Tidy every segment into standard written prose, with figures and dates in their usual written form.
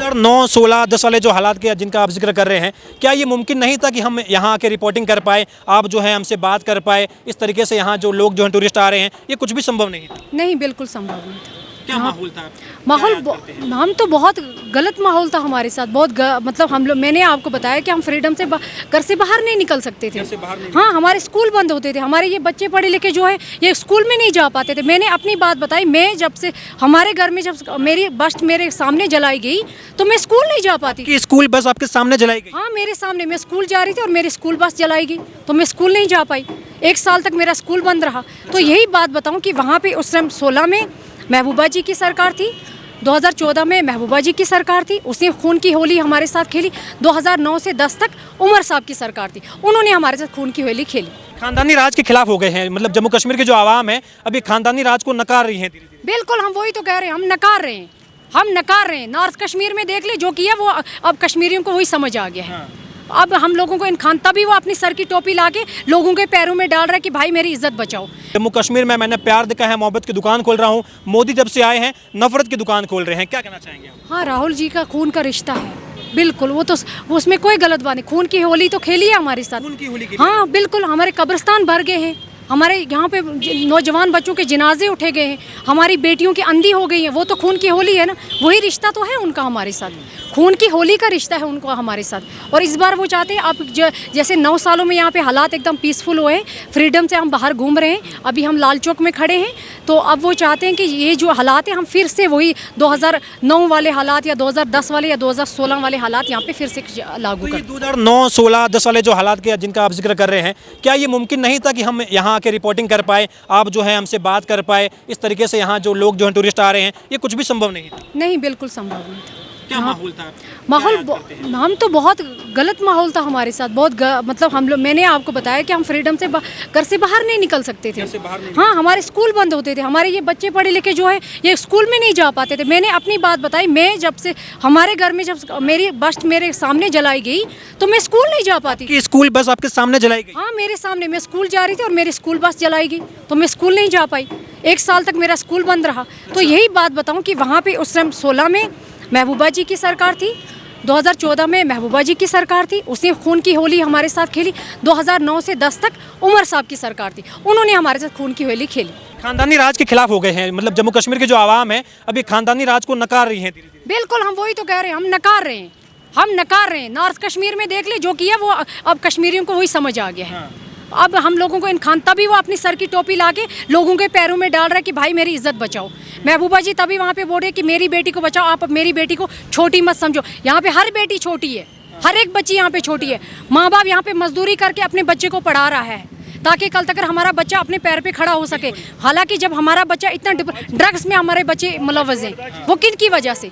2009-16-10 वाले जो हालात के जिनका आप जिक्र कर रहे हैं, क्या ये मुमकिन नहीं था कि हम यहाँ आके रिपोर्टिंग कर पाए, आप जो है हमसे बात कर पाए, इस तरीके से यहाँ जो लोग जो हैं टूरिस्ट आ रहे हैं, ये कुछ भी संभव नहीं था? नहीं, बिल्कुल संभव नहीं था। क्या माहौल था? माहौल हम तो बहुत गलत माहौल था हमारे साथ, मतलब हम लोग, मैंने आपको बताया कि हम फ्रीडम से घर से बाहर नहीं निकल सकते थे। हाँ, हमारे स्कूल बंद होते थे, हमारे ये बच्चे पढ़े लिखे जो है ये स्कूल में नहीं जा पाते थे। मैंने अपनी बात बताई, मैं जब से हमारे घर में जब मेरी बस मेरे सामने जलाई गई तो मैं स्कूल नहीं जा पाती। कि स्कूल बस आपके सामने जलाई गई? हाँ, मेरे सामने, मैं स्कूल जा रही थी और मेरी स्कूल बस जलाई गई तो मैं स्कूल नहीं जा पाई। 1 साल तक मेरा स्कूल बंद रहा। तो यही बात बताऊँ कि वहाँ पे उस टाइम 16 में महबूबा जी की सरकार थी, 2014 में महबूबा जी की सरकार थी, उसने खून की होली हमारे साथ खेली। 2009 से 10 तक उमर साहब की सरकार थी, उन्होंने हमारे साथ खून की होली खेली। खानदानी राज के खिलाफ हो गए हैं, मतलब जम्मू कश्मीर के जो आवाम है अभी खानदानी राज को नकार रही है धीरे-धीरे। बिल्कुल, हम वही तो कह रहे हैं, हम नकार रहे हैं। नॉर्थ कश्मीर में देख ले जो किया वो, अब कश्मीरियों को वही समझ आ गया है। अब हम लोगों को इन खान, तभी वो अपनी सर की टोपी लाके लोगों के पैरों में डाल रहा है कि भाई मेरी इज्जत बचाओ। जम्मू कश्मीर में मैंने प्यार देखा है, मोहब्बत की दुकान खोल रहा हूँ। मोदी जब से आए हैं नफरत की दुकान खोल रहे हैं, क्या कहना चाहेंगे आप? हाँ, राहुल जी का खून का रिश्ता है, बिल्कुल, वो उसमें कोई गलत बात नहीं। खून की होली तो खेली है हमारे साथ। खून की होली खेली? हाँ बिल्कुल, हमारे कब्रिस्तान भर गए हैं, हमारे यहाँ पे नौजवान बच्चों के जनाजे उठे गए हैं, हमारी बेटियों की अंधी हो गई हैं, वो तो खून की होली है ना, वही रिश्ता तो है उनका हमारे साथ। खून की होली का रिश्ता है उनको हमारे साथ। और इस बार वो चाहते हैं, आप जैसे 9 सालों में यहाँ पे हालात एकदम पीसफुल हुए हैं, फ्रीडम से हम बाहर घूम रहे हैं, अभी हम लाल चौक में खड़े हैं, तो अब वो चाहते हैं कि ये जो हालात हैं हम फिर से वही 2009 वाले हालात या 2010 वाले या 2016 वाले हालात यहाँ पे फिर से लागू करें। 2009-16-10 वाले जो हालात के जिनका आप जिक्र कर रहे हैं, क्या ये मुमकिन नहीं था कि हम यहाँ आके रिपोर्टिंग कर पाए, आप जो है हमसे बात कर पाए, इस तरीके से यहाँ जो लोग जो हैं टूरिस्ट आ रहे हैं, ये कुछ भी संभव नहीं था? नहीं, बिल्कुल संभव नहीं था। क्या माहौल था? हम तो बहुत गलत माहौल था हमारे साथ, मतलब हम लोग, मैंने आपको बताया कि हम फ्रीडम से घर से बाहर नहीं निकल सकते थे। हाँ, हमारे स्कूल बंद होते थे, हमारे ये बच्चे पढ़े लिखे जो है ये स्कूल में नहीं जा पाते थे। मैंने अपनी बात बताई, मैं जब से हमारे घर में जब मेरी बस मेरे सामने जलाई गई तो मैं स्कूल नहीं जा पाती। कि स्कूल बस आपके सामने जलाई गई? हाँ, मेरे सामने, मैं स्कूल जा रही थी और मेरी स्कूल बस जलाई गई तो मैं स्कूल नहीं जा पाई। 1 साल तक मेरा स्कूल बंद रहा। तो यही बात बताऊँ कि वहाँ पे उस टाइम 16 में महबूबा जी की सरकार थी, 2014 में महबूबा जी की सरकार थी, उसने खून की होली हमारे साथ खेली। 2009 से 10 तक उमर साहब की सरकार थी, उन्होंने हमारे साथ खून की होली खेली। खानदानी राज के खिलाफ हो गए हैं, मतलब जम्मू कश्मीर के जो आवाम है अभी खानदानी राज को नकार रही है धीरे-धीरे। बिल्कुल, हम वही तो कह रहे हैं, हम नकार रहे हैं। नॉर्थ कश्मीर में देख ले जो किया वो, अब कश्मीरियों को वही समझ आ गया है। अब हम लोगों को इन खान, तभी वो अपनी सर की टोपी लाके लोगों के पैरों में डाल रहा है कि भाई मेरी इज्जत बचाओ। महबूबा जी तभी वहाँ पे बोल रहे कि मेरी बेटी को बचाओ, आप मेरी बेटी को छोटी मत समझो। यहाँ पे हर बेटी छोटी है, हर एक बच्ची यहाँ पे छोटी है। माँ बाप यहाँ पे मजदूरी करके अपने बच्चे को पढ़ा रहा है ताकि कल तक हमारा बच्चा अपने पैर पे खड़ा हो सके। हालांकि जब हमारा बच्चा इतना ड्रग्स में हमारे बच्चे मुलव्वस हैं, वो किन की वजह से?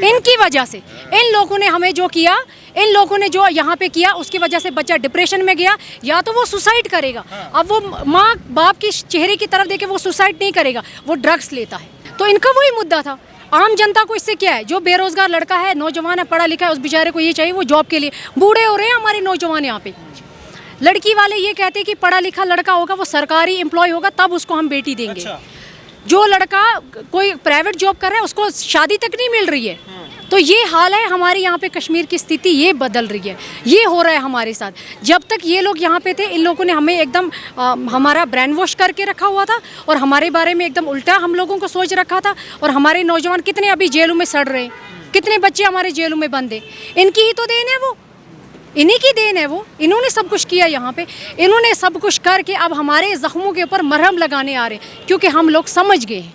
इनकी वजह से। इन लोगों ने हमें जो किया, इन लोगों ने जो यहाँ पे किया, उसकी वजह से बच्चा डिप्रेशन में गया, या तो वो सुसाइड करेगा। अब वो माँ बाप की चेहरे की तरफ देखे वो सुसाइड नहीं करेगा, वो ड्रग्स लेता है। तो इनका वही मुद्दा था। आम जनता को इससे क्या है? जो बेरोजगार लड़का है, नौजवान है, पढ़ा लिखा है, उस बेचारे को ये चाहिए वो जॉब के लिए। बूढ़े हो रहे हैं हमारे नौजवान यहाँ पे। लड़की वाले ये कहते हैं कि पढ़ा लिखा लड़का होगा, वो सरकारी एम्प्लॉय होगा, तब उसको हम बेटी देंगे। अच्छा। जो लड़का कोई प्राइवेट जॉब कर रहा है उसको शादी तक नहीं मिल रही है। तो ये हाल है हमारे यहाँ पे, कश्मीर की स्थिति ये बदल रही है, ये हो रहा है हमारे साथ। जब तक ये लोग यहाँ पे थे, इन लोगों ने हमें एकदम हमारा ब्रेन वॉश करके रखा हुआ था और हमारे बारे में एकदम उल्टा हम लोगों को सोच रखा था। और हमारे नौजवान कितने अभी जेलों में सड़ रहे हैं, कितने बच्चे हमारे जेलों में बंद हैं। इनकी ही तो देन है वो, इन्हीं की देन है वो। इन्होंने सब कुछ किया यहाँ पे, इन्होंने सब कुछ करके अब हमारे जख्मों के ऊपर मरहम लगाने आ रहे हैं, क्योंकि हम लोग समझ गए हैं,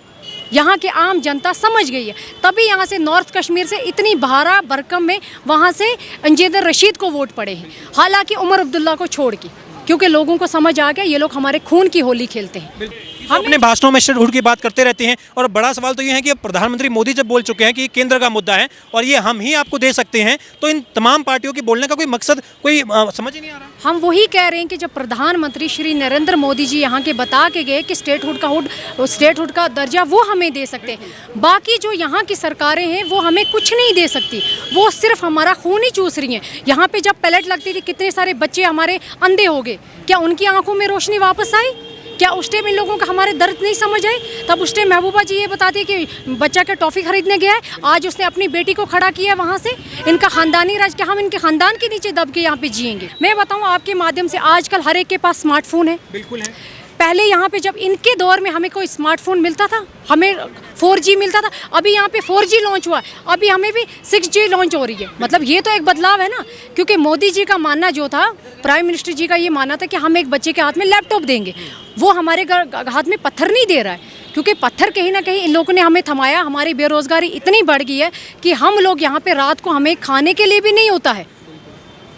यहाँ की आम जनता समझ गई है। तभी यहाँ से नॉर्थ कश्मीर से इतनी भारा भरकम में वहाँ से अंजेदर रशीद को वोट पड़े हैं, हालांकि उमर अब्दुल्ला को छोड़ के, क्योंकि लोगों को समझ आ गया ये लोग हमारे खून की होली खेलते हैं। हम अपने भाषणों में शेड्यूल की बात करते रहते हैं, और बड़ा सवाल तो ये है कि प्रधानमंत्री मोदी जब बोल चुके हैं कि ये केंद्र का मुद्दा है और ये हम ही आपको दे सकते हैं, तो इन तमाम पार्टियों के बोलने का कोई मकसद कोई समझ ही नहीं आ रहा। हम वही कह रहे हैं कि जब प्रधानमंत्री श्री नरेंद्र मोदी जी यहाँ के बता के गए कि स्टेटहुड का दर्जा वो हमें दे सकते हैं, बाकी जो यहाँ की सरकारें हैं वो हमें कुछ नहीं दे सकती, वो सिर्फ हमारा खून ही चूस रही हैं। यहाँ पे जब पैलेट लगती थी, कितने सारे बच्चे हमारे अंधे हो गए, क्या उनकी आंखों में रोशनी वापस आई? क्या उस टाइम इन लोगों का हमारे दर्द नहीं समझ आई? तब उस टाइम महबूबा जी ये बताती है कि बच्चा का टॉफ़ी खरीदने गया है, आज उसने अपनी बेटी को खड़ा किया है वहाँ से। इनका ख़ानदानी राज, क्या हम इनके ख़ानदान के नीचे दब के यहाँ पे जिएंगे? मैं बताऊँ आपके माध्यम से, आजकल हर एक के पास स्मार्टफोन है। बिल्कुल है। पहले यहाँ पे जब इनके दौर में हमें कोई स्मार्टफोन मिलता था, हमें 4G मिलता था, अभी यहाँ पे 4G लॉन्च हुआ है, अभी हमें भी 6G लॉन्च हो रही है। मतलब ये तो एक बदलाव है ना, क्योंकि मोदी जी का मानना जो था, प्राइम मिनिस्टर जी का ये मानना था कि हम एक बच्चे के हाथ में लैपटॉप देंगे, वो हमारे हाथ में पत्थर नहीं दे रहा है, क्योंकि पत्थर कहीं ना कहीं इन लोगों ने हमें थमाया। हमारी बेरोज़गारी इतनी बढ़ गई है कि हम लोग यहाँ पे रात को हमें खाने के लिए भी नहीं होता है,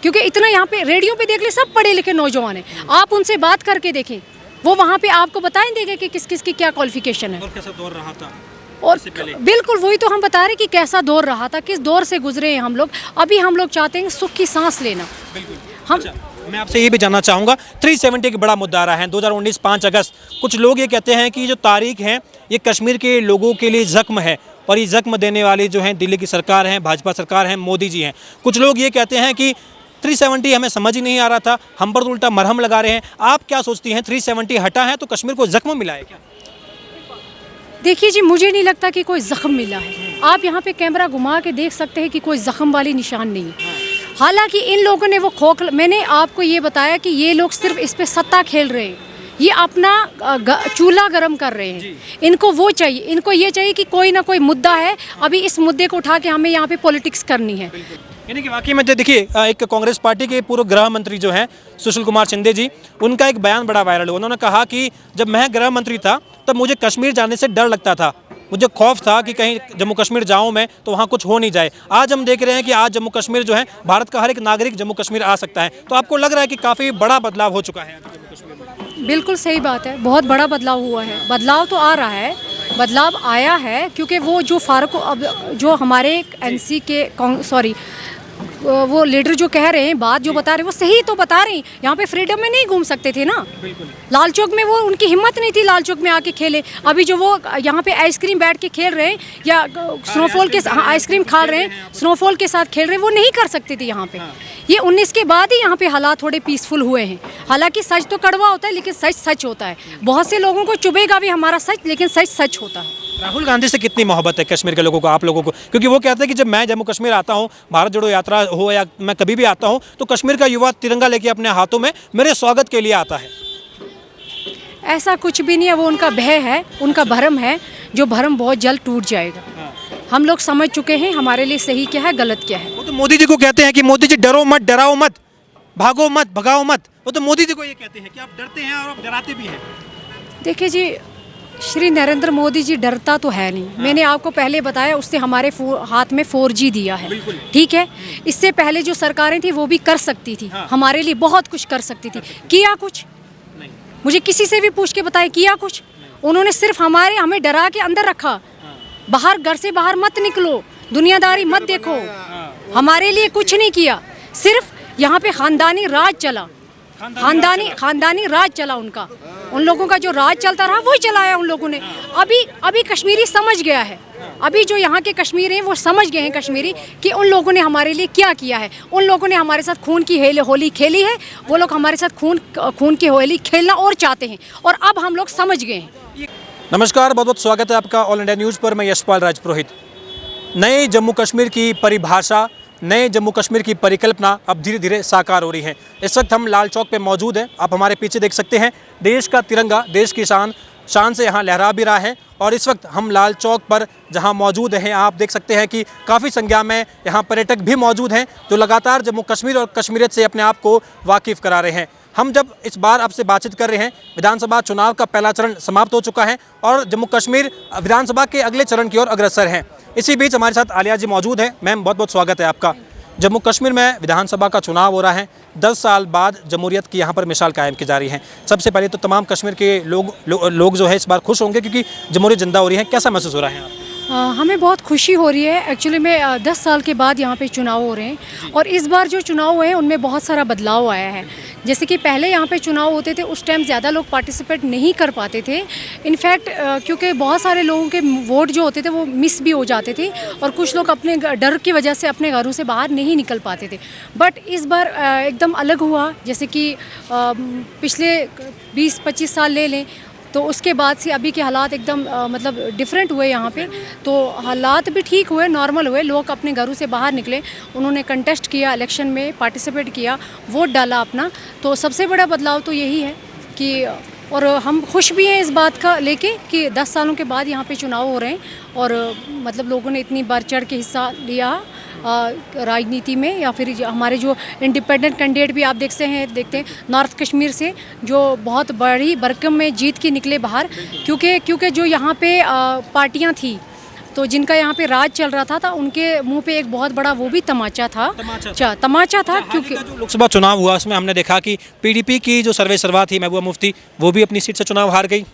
क्योंकि इतना यहाँ पे रेडियो पे देख ले, सब पढ़े लिखे नौजवान हैं, आप उनसे बात करके देखें, वो वहाँ पे आपको बताएं देंगे कि किस किस की क्या क्वालिफिकेशन है और कैसा दौर रहा था और बिल्कुल वही तो हम बता रहे कि कैसा दौर रहा था, किस दौर से गुजरे हैं हम लोग। अभी हम लोग चाहते हैं सुख की सांस लेना। बिल्कुल। हम अच्छा, मैं आपसे ये भी जानना चाहूँगा, 370 एक बड़ा मुद्दा आ रहा है 2019 5 अगस्त। कुछ लोग ये कहते हैं कि जो तारीख है ये कश्मीर के लोगों के लिए जख्म है, और ये जख्म देने वाली जो है दिल्ली की सरकार है, भाजपा सरकार है, मोदी जी हैं। कुछ लोग ये कहते हैं कि 370 हमें समझ ही नहीं आ रहा था, हम पर उल्टा मरहम लगा रहे हैं। आप क्या सोचती हैं, 370 हटा है तो कश्मीर को जख्म मिला है क्या? देखिए जी, मुझे नहीं लगता कि कोई जख्म मिला है। आप यहाँ पे कैमरा घुमा के देख सकते हैं कि कोई जख्म वाली निशान नहीं है। हालांकि इन लोगों ने वो मैंने आपको ये बताया कि ये लोग सिर्फ इस पे सत्ता खेल रहे हैं, ये अपना चूल्हा गर्म कर रहे हैं। इनको वो चाहिए, इनको ये चाहिए कि कोई ना कोई मुद्दा है, अभी इस मुद्दे को उठा के हमें यहाँ पे पॉलिटिक्स करनी है। यानी कि वाकई में देखिए, एक कांग्रेस पार्टी के पूर्व गृह मंत्री जो हैं सुशील कुमार शिंदे जी, उनका एक बयान बड़ा वायरल हुआ। उन्होंने कहा कि जब मैं गृह मंत्री था तब मुझे कश्मीर जाने से डर लगता था, मुझे खौफ था कि कहीं जम्मू कश्मीर जाऊं मैं तो वहाँ कुछ हो नहीं जाए। आज हम देख रहे हैं कि आज जम्मू कश्मीर जो है, भारत का हर एक नागरिक जम्मू कश्मीर आ सकता है। तो आपको लग रहा है कि काफ़ी बड़ा बदलाव हो चुका है जम्मू कश्मीर में? बिल्कुल सही बात है, बहुत बड़ा बदलाव हुआ है। बदलाव तो आ रहा है, बदलाव आया है, क्योंकि वो जो फारूक, अब जो हमारे एनसी के वो लीडर जो कह रहे हैं, बात जो बता रहे हैं वो सही तो बता रहे हैं। यहाँ पे फ्रीडम में नहीं घूम सकते थे ना, लाल चौक में वो उनकी हिम्मत नहीं थी लाल चौक में आके खेले। अभी जो वो यहाँ पे आइसक्रीम बैठ के खेल रहे हैं या स्नोफॉल के आइसक्रीम खा रहे हैं, स्नोफॉल के साथ खेल रहे हैं, वो नहीं कर सकते थे यहाँ पे। ये 19 के बाद ही यहाँ पे हालात थोड़े पीसफुल हुए हैं। हालांकि सच तो कड़वा होता है, लेकिन सच सच होता है। बहुत से लोगों को चुभेगा भी हमारा सच, लेकिन सच सच होता है। राहुल गांधी से कितनी मोहब्बत है कश्मीर के लोगों को, आप लोगों को? क्योंकि वो कहते हैं कि जब मैं जम्मू कश्मीर आता हूँ, भारत जोड़ो यात्रा हो या मैं कभी भी आता हूँ, तो कश्मीर का युवा तिरंगा लेके अपने हाथों में मेरे स्वागत के लिए आता है। ऐसा कुछ भी नहीं है, वो उनका भय है, उनका भरम है, जो भरम बहुत जल्द टूट जाएगा। हम लोग समझ चुके हैं हमारे लिए सही क्या है, गलत क्या है। वो तो मोदी जी को कहते हैं कि मोदी जी डरो मत, डराओ मत, भागो मत, भगाओ मत। वो तो मोदी जी को ये कहते हैं कि आप डरते हैं और आप डराते भी हैं। देखिए जी, श्री नरेंद्र मोदी जी डरता तो है नहीं। मैंने आपको पहले बताया, उसने हमारे हाथ में 4G दिया है, ठीक है। इससे पहले जो सरकारें थी वो भी कर सकती थी, हमारे लिए बहुत कुछ कर सकती थी। किया कुछ नहीं। मुझे किसी से भी पूछ के बताए, किया कुछ? उन्होंने सिर्फ हमें डरा के अंदर रखा। बाहर, घर से बाहर मत निकलो, दुनियादारी मत देखो, हमारे लिए कुछ नहीं किया। सिर्फ यहाँ पे खानदानी राज चला, खानदानी राज चला उनका। उन लोगों का जो राज चलता रहा वही चलाया उन लोगों ने। अभी कश्मीरी समझ गया है, अभी जो यहाँ के कश्मीरी हैं वो समझ गए हैं कश्मीरी कि उन लोगों ने हमारे लिए क्या किया है। उन लोगों ने हमारे साथ खून की होली खेली है, वो लोग हमारे साथ खून की होली खेलना और चाहते हैं, और अब हम लोग समझ गए हैं। नमस्कार, बहुत बहुत स्वागत है आपका ऑल इंडिया न्यूज़ पर। मैं यशपाल राजपुरोहित। नए जम्मू कश्मीर की परिभाषा, नए जम्मू कश्मीर की परिकल्पना अब धीरे धीरे साकार हो रही है। इस वक्त हम लाल चौक पे मौजूद हैं। आप हमारे पीछे देख सकते हैं, देश का तिरंगा, देश की शान से यहाँ लहरा भी रहा है। और इस वक्त हम लाल चौक पर जहाँ मौजूद हैं, आप देख सकते हैं कि काफ़ी संख्या में यहाँ पर्यटक भी मौजूद हैं, जो लगातार जम्मू कश्मीर और कश्मीरियत से अपने आप को वाकिफ़ करा रहे हैं। हम जब इस बार आपसे बातचीत कर रहे हैं, विधानसभा चुनाव का पहला चरण समाप्त हो चुका है और जम्मू कश्मीर विधानसभा के अगले चरण की ओर अग्रसर है। इसी बीच हमारे साथ आलिया जी मौजूद हैं। मैम, बहुत बहुत स्वागत है आपका। जम्मू कश्मीर में विधानसभा का चुनाव हो रहा है, 10 साल बाद जमहूरियत की यहाँ पर मिसाल कायम की जा रही है। सबसे पहले तो तमाम कश्मीर के लोग जो है इस बार खुश होंगे, क्योंकि जमहूरियत जिंदा हो रही है। कैसा महसूस हो रहा है आपको? हमें बहुत खुशी हो रही है एक्चुअली में 10 साल के बाद यहाँ पे चुनाव हो रहे हैं और इस बार जो चुनाव हुए हैं उनमें बहुत सारा बदलाव आया है। जैसे कि पहले यहाँ पे चुनाव होते थे उस टाइम ज़्यादा लोग पार्टिसिपेट नहीं कर पाते थे। इनफैक्ट क्योंकि बहुत सारे लोगों के वोट जो होते थे वो मिस भी हो जाते थे और कुछ लोग अपने डर की वजह से अपने घरों से बाहर नहीं निकल पाते थे। बट इस बार एकदम अलग हुआ। जैसे कि पिछले 20-25 साल ले लें तो उसके बाद से अभी के हालात एकदम मतलब डिफरेंट हुए यहाँ पे। तो हालात भी ठीक हुए, नॉर्मल हुए, लोग अपने घरों से बाहर निकले, उन्होंने कंटेस्ट किया, इलेक्शन में पार्टिसिपेट किया, वोट डाला अपना। तो सबसे बड़ा बदलाव तो यही है कि और हम खुश भी हैं इस बात का लेके कि 10 सालों के बाद यहाँ पे चुनाव हो रहे हैं और मतलब लोगों ने इतनी बढ़ चढ़ के हिस्सा लिया राजनीति में। या फिर हमारे जो इंडिपेंडेंट कैंडिडेट भी आप देखते हैं नॉर्थ कश्मीर से जो बहुत बड़ी भरकम में जीत के निकले बाहर, क्योंकि जो यहाँ पे पार्टियाँ थी तो जिनका यहाँ पे राज चल रहा था उनके मुंह पे एक बहुत बड़ा वो भी तमाचा था। क्योंकि जो लोकसभा चुनाव हुआ उसमें हमने देखा कि पीडीपी की जो सर्वेसर्वा थी महबूबा मुफ्ती वो भी अपनी सीट से चुनाव हार गई।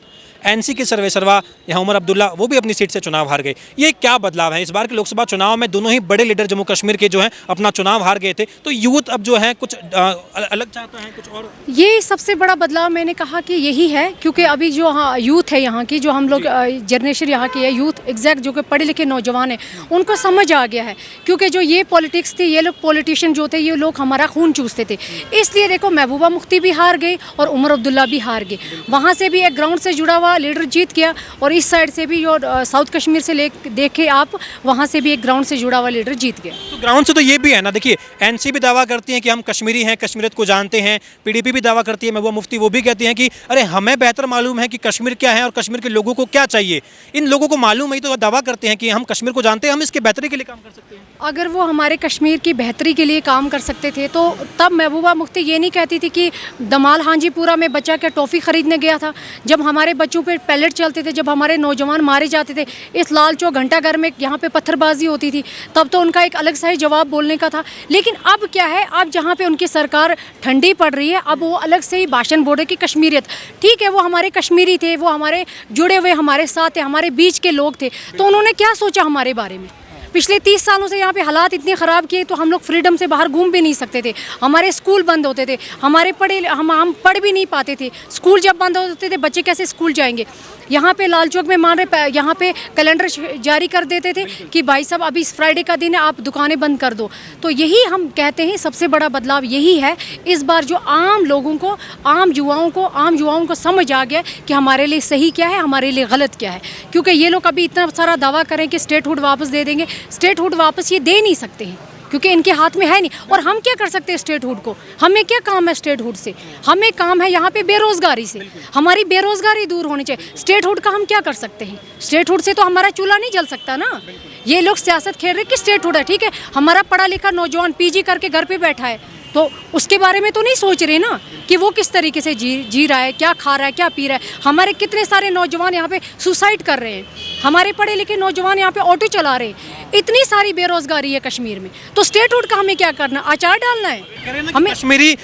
एनसी की सर्वेसर्वा यहाँ उमर अब्दुल्ला वो भी अपनी सीट से चुनाव हार गए। ये क्या बदलाव है? इस बार के लोकसभा चुनाव में दोनों ही बड़े लीडर जम्मू कश्मीर के जो हैं अपना चुनाव हार गए थे, तो यूथ अब जो है कुछ अलग चाहता है, कुछ और। ये सबसे बड़ा बदलाव मैंने कहा कि यही है, क्योंकि अभी जो यूथ है यहाँ की, जो हम लोग जनरेशन यहाँ की है यूथ एग्जैक्ट जो कि पढ़े लिखे नौजवान हैं, उनको समझ आ गया है। क्योंकि जो ये पॉलिटिक्स थी, ये लोग पॉलिटिशियन जो थे, ये लोग हमारा खून चूसते थे। इसलिए देखो महबूबा मुफ्ती भी हार गई और उमर अब्दुल्ला भी हार गए। वहाँ से भी एक ग्राउंड से जुड़ा हुआ लीडर जीत गया और इस साइड से भी जो साउथ कश्मीर से देखे आप, वहाँ से भी एक ग्राउंड से जुड़ा हुआ लीडर जीत गया। तो ग्राउंड से तो ये भी है ना, देखिए एनसी भी दावा करती है कि हम कश्मीरी हैं, कश्मीरियत को जानते हैं। पीडीपी भी दावा करती है, महबूबा मुफ्ती वो भी कहती हैं कि अरे हमें बेहतर मालूम है कि कश्मीर क्या है और कश्मीर के लोगों को क्या चाहिए। इन लोगों को मालूम है तो दावा करते हैं कि हम कश्मीर को जानते हैं, हम इसके बेहतरी के लिए काम कर सकते हैं। अगर वो हमारे कश्मीर की बेहतरी के लिए काम कर सकते थे तो तब महबूबा मुफ्ती ये नहीं कहती थी कि दमाल हांजीपुरा में बच्चा क्या टॉफ़ी ख़रीदने गया था। जब हमारे बच्चों पे पैलेट चलते थे, जब हमारे नौजवान मारे जाते थे, इस लाल चौक घंटाघर में यहाँ पे पत्थरबाजी होती थी, तब तो उनका एक अलग सा ही जवाब बोलने का था। लेकिन अब क्या है, अब जहाँ पे उनकी सरकार ठंडी पड़ रही है, अब वो अलग से ही भाषण बोल रहे कि कश्मीरियत ठीक है, वो हमारे कश्मीरी थे, वो हमारे जुड़े हुए हमारे साथ थे, हमारे बीच के लोग थे। तो उन्होंने क्या सोचा हमारे बारे में? पिछले 30 सालों से यहाँ पे हालात इतने ख़राब किए तो हम लोग फ्रीडम से बाहर घूम भी नहीं सकते थे, हमारे स्कूल बंद होते थे, हम पढ़ भी नहीं पाते थे। स्कूल जब बंद होते थे बच्चे कैसे स्कूल जाएंगे? यहाँ पे लाल चौक में मान रहे, यहाँ पे कैलेंडर जारी कर देते थे कि भाई साहब अभी इस फ्राइडे का दिन है, आप दुकानें बंद कर दो। तो यही हम कहते हैं सबसे बड़ा बदलाव यही है। इस बार जो आम लोगों को, आम युवाओं को समझ आ गया कि हमारे लिए सही क्या है, हमारे लिए गलत क्या है। क्योंकि ये लोग अभी इतना सारा दावा करें कि स्टेटहुड वापस दे देंगे, स्टेटहुड वापस ये दे नहीं सकते हैं क्योंकि इनके हाथ में है नहीं। और हम क्या कर सकते हैं स्टेटहुड को? हमें क्या काम है स्टेटहुड से? हमें काम है यहाँ पे बेरोज़गारी से, हमारी बेरोज़गारी दूर होनी चाहिए। स्टेटहुड का हम क्या कर सकते हैं? स्टेटहुड से तो हमारा चूल्हा नहीं जल सकता ना। ये लोग सियासत खेल रहे कि स्टेटहुड है, ठीक है, हमारा पढ़ा लिखा नौजवान पीजी करके घर पे बैठा है तो उसके बारे में तो नहीं सोच रहे ना कि वो किस तरीके से जी रहा है, क्या खा रहा है, क्या पी रहा है। हमारे कितने सारे नौजवान यहाँ पे सुसाइड कर रहे हैं, हमारे पढ़े लिखे नौजवान यहाँ पे ऑटो चला रहे हैं। इतनी सारी बेरोजगारी है कश्मीर में, तो स्टेटहुड का हमें क्या करना? अचार डालना है हमें? कश्मीरी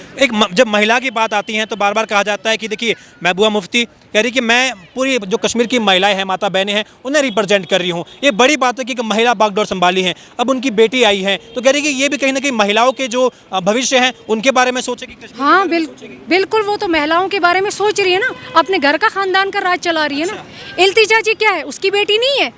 जब महिला की बात आती है तो बार बार कहा जाता है कि देखिए महबूबा मुफ्ती कह रही कि मैं पूरी जो कश्मीर की महिलाएं हैं, माता बहनें हैं, उन्हें रिप्रेजेंट कर रही हूँ। ये बड़ी बात है कि महिला बागडोर संभाली है, अब उनकी बेटी आई है तो कह रही कि ये भी कहीं ना कहीं महिलाओं के जो भविष्य हैं उनके बारे में सोचेगी। हाँ बिल्कुल, वो तो महिलाओं के बारे में सोच रही है ना, अपने घर का खानदान का राज चला रही है ना। इल्तिजा जी क्या है, उसकी बेटी नहीं है?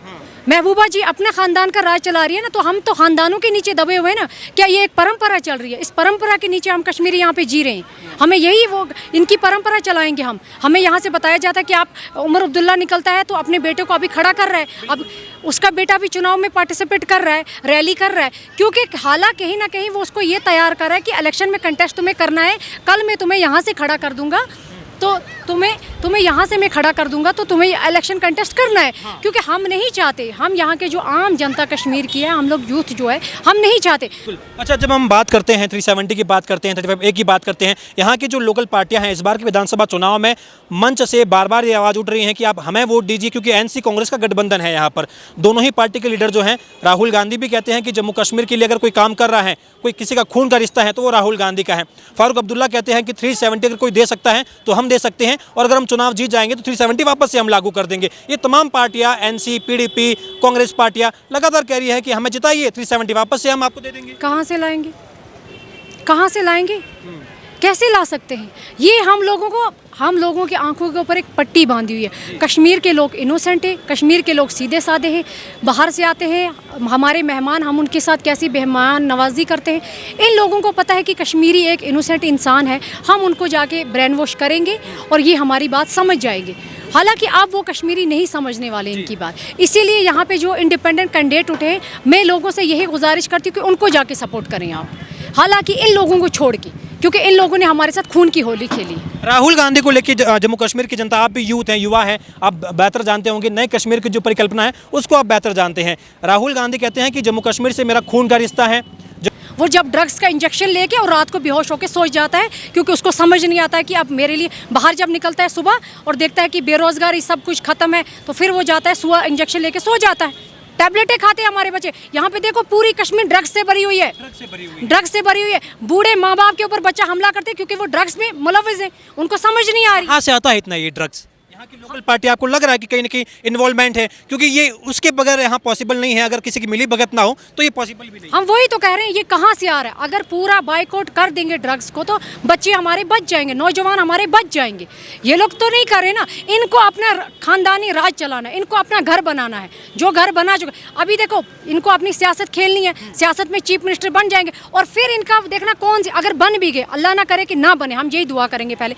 महबूबा जी अपने खानदान का राज चला रही है ना। तो हम तो खानदानों के नीचे दबे हुए हैं ना। क्या ये एक परंपरा चल रही है? इस परंपरा के नीचे हम कश्मीरी यहाँ पे जी रहे हैं। हमें यही वो इनकी परंपरा चलाएंगे हम। हमें यहाँ से बताया जाता है कि आप उमर अब्दुल्ला निकलता है तो अपने बेटे को अभी खड़ा कर रहा है, अब उसका बेटा भी चुनाव में पार्टिसिपेट कर रहा है, रैली कर रहा है, क्योंकि हालांकि कहीं ना कहीं वो उसको ये तैयार कर रहा है कि इलेक्शन में कंटेस्ट तुम्हें करना है, कल मैं तुम्हें यहाँ से खड़ा कर दूंगा, तो तुम्हें यहाँ से मैं खड़ा कर दूंगा, तो तुम्हें इलेक्शन कंटेस्ट करना है। हाँ। क्योंकि हम नहीं चाहते, हम यहाँ के जो आम जनता कश्मीर की है, हम लोग यूथ जो है, हम नहीं चाहते। अच्छा, जब हम बात करते हैं 370 की बात करते हैं, 35A की बात करते हैं, यहाँ की जो लोकल पार्टियां हैं, इस बार के विधानसभा चुनाव में मंच से बार बार ये आवाज़ उठ रही है कि आप हमें वोट दीजिए, क्योंकि एनसी कांग्रेस का गठबंधन है यहाँ पर। दोनों ही पार्टी के लीडर जो हैं, राहुल गांधी भी कहते हैं कि जम्मू कश्मीर के लिए अगर कोई काम कर रहा है, कोई किसी का खून का रिश्ता है तो वो राहुल गांधी का है। फारूक अब्दुल्ला कहते हैं कि 370 अगर कोई दे सकता है तो हम हम दे सकते हैं और अगर हम चुनाव जीत जाएंगे तो 370 वापस से हम लागू कर देंगे। ये तमाम पार्टियां, एनसी, पीडीपी, कांग्रेस पार्टियां लगातार कह रही है कि हमें जिताइए, 370 वापस से हम आपको दे देंगे। कहाँ से लाएंगे, कहाँ से लाएंगे, कैसे ला सकते हैं? ये हम लोगों की आंखों के ऊपर एक पट्टी बांधी हुई है। कश्मीर के लोग इनोसेंट हैं, कश्मीर के लोग सीधे साधे हैं, बाहर से आते हैं हमारे मेहमान, हम उनके साथ कैसी मेहमान नवाजी करते हैं। इन लोगों को पता है कि कश्मीरी एक इनोसेंट इंसान है, हम उनको जाके ब्रेन वॉश करेंगे और ये हमारी बात समझ जाएंगे। हालांकि आप वो कश्मीरी नहीं समझने वाले इनकी बात, इसीलिए यहाँ पे जो इंडिपेंडेंट कैंडिडेट उठे हैं, मैं लोगों से यही गुजारिश करती हूँ कि उनको जाके सपोर्ट करें आप, हालांकि इन लोगों को छोड़ के, क्योंकि इन लोगों ने हमारे साथ खून की होली खेली। राहुल गांधी को लेकर जम्मू कश्मीर की जनता, आप भी यूथ हैं, युवा हैं, आप बेहतर जानते होंगे, नए कश्मीर की जो परिकल्पना है उसको आप बेहतर जानते हैं। राहुल गांधी कहते हैं कि जम्मू कश्मीर से मेरा खून का रिश्ता है। वो जब ड्रग्स का इंजेक्शन लेके और रात को बेहोश होकर सो जाता है, क्योंकि उसको समझ नहीं आता है कि अब मेरे लिए, बाहर जब निकलता है सुबह और देखता है कि बेरोजगारी सब कुछ खत्म है, तो फिर वो जाता है सुबह इंजेक्शन लेके सो जाता है। टैबलेटें खाते हैं हमारे बच्चे। यहाँ पे देखो पूरी कश्मीर ड्रग्स से भरी हुई है, ड्रग्स से भरी हुई है। बूढ़े माँ बाप के ऊपर बच्चा हमला करते हैं क्योंकि वो ड्रग्स में मुलविस है, उनको समझ नहीं आ रही। कहाँ से आता है इतना ये ड्रग्स? यहाँ की लोकल पार्टी आपको लग रहा है कि कहीं ना कहीं इन्वॉल्वमेंट है, क्योंकि ये उसके बगैर यहाँ पॉसिबल नहीं है। अगर किसी की मिली भगत ना हो तो ये पॉसिबल भी नहीं। हम वही तो कह रहे हैं, ये कहाँ से आ रहा है? अगर पूरा बाइकआउट कर देंगे ड्रग्स को तो बच्चे हमारे बच जाएंगे, नौजवान हमारे बच जाएंगे। ये लोग तो नहीं कर रहे ना, इनको अपना खानदानी राज चलाना है, इनको अपना घर बनाना है, जो घर बना चुके। अभी देखो इनको अपनी सियासत खेलनी है, सियासत में चीफ मिनिस्टर बन जाएंगे और फिर इनका देखना कौन सी, अगर बन भी गए, अल्लाह ना करे कि ना बने, हम यही दुआ करेंगे पहले,